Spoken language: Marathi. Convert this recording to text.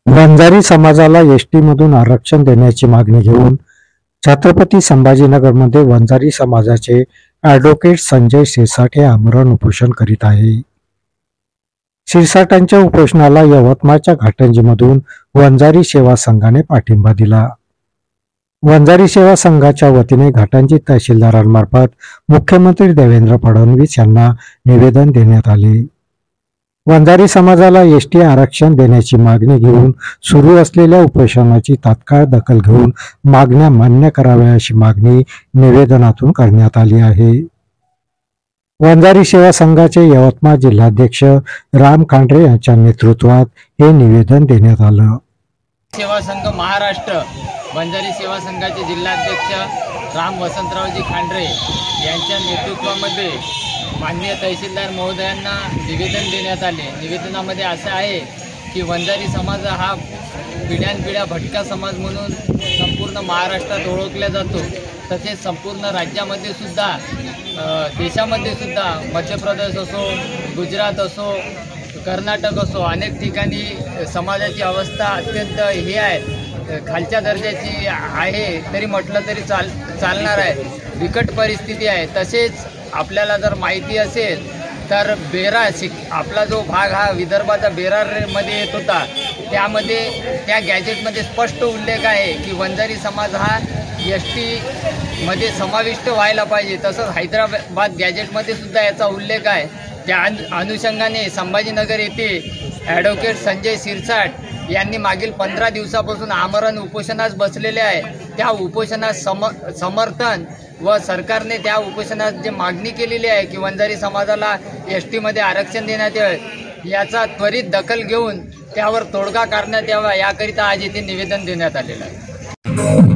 वंजारी समाजाला एसटीमधून आरक्षण देण्याची मागणी घेऊन छत्रपती संभाजीनगरमध्ये वंजारी समाजाचे ॲडव्होकेट संजय सिरसाट हे आमरण उपोषण करीत आहे। सिरसाटांच्या उपोषणाला यवतमाळच्या घाटंजीमधून वंजारी सेवा संघाने पाठिंबा दिला। वंजारी सेवा संघाच्या वतीने घाटंजी तहसीलदारांमार्फत मुख्यमंत्री देवेंद्र फडणवीस यांना निवेदन देण्यात आले। वंजारी समाजाला एसटी आरक्षण देण्याची मागणी घेऊन सुरू असलेल्या उपोषणाची तात्काळ दखल घेऊन मागण्या मान्य कराव्या अशी मागणी निवेदनातून करण्यात आली आहे। वंजारी सेवा संघाचे यवतमाळ जिल्हाध्यक्ष राम खांडरे यांच्या नेतृत्वात हे निवेदन देण्यात आलं। सेवा संघ महाराष्ट्र वंजारी सेवा संघाचे जिल्हाध्यक्ष राम वसंतरावजी खांडरे यांच्या नेतृत्वामध्ये माननीय तहसीलदार महोदयांना निवेदन देण्यात आले। निवेदनामध्ये असं आहे की वंजारी समाज हा पिढ्यानपिढ्या भटका समाज म्हणून संपूर्ण महाराष्ट्रात ओळखला जातो। तसेच संपूर्ण राज्यामध्ये सुद्धा देशामध्ये सुद्धा मध्य प्रदेश असो, गुजरात असो, कर्नाटक असो, अनेक ठिकाणी समाजाची अवस्था अत्यंत हे आहे, खालच्या दर्जाची आहे तरी म्हटलं तरी चालणार आहे, बिकट परिस्थिती आहे। तसेच आपल्याला जर माहिती असेल तर आपला जो भाग हा विदर्भाचा बेरारमध्ये येत होता, त्यामध्ये त्या गॅजेटमध्ये स्पष्ट उल्लेख आहे की वंजारी समाज हा एसटीमध्ये समाविष्ट व्हायला पाहिजे। तसंच हैदराबाद गॅजेटमध्ये सुद्धा याचा उल्लेख आहे। त्या अनुषंगाने संभाजीनगर येथे ॲडव्होकेट संजय सिरसाट यांनी मागील 15 दिवसापासून आमरण उपोषणास बसलेले आहे। त्या उपोषणास समर्थन व सरकारने त्या उपोषणात जे मागणी केलेली आहे की वंजारी समाजाला एसटीमध्ये आरक्षण देण्यात यावे, याचा त्वरित दखल घेऊन त्यावर तोडगा काढण्यात यावा, याकरिता आज येथे निवेदन देण्यात आलेलं आहे।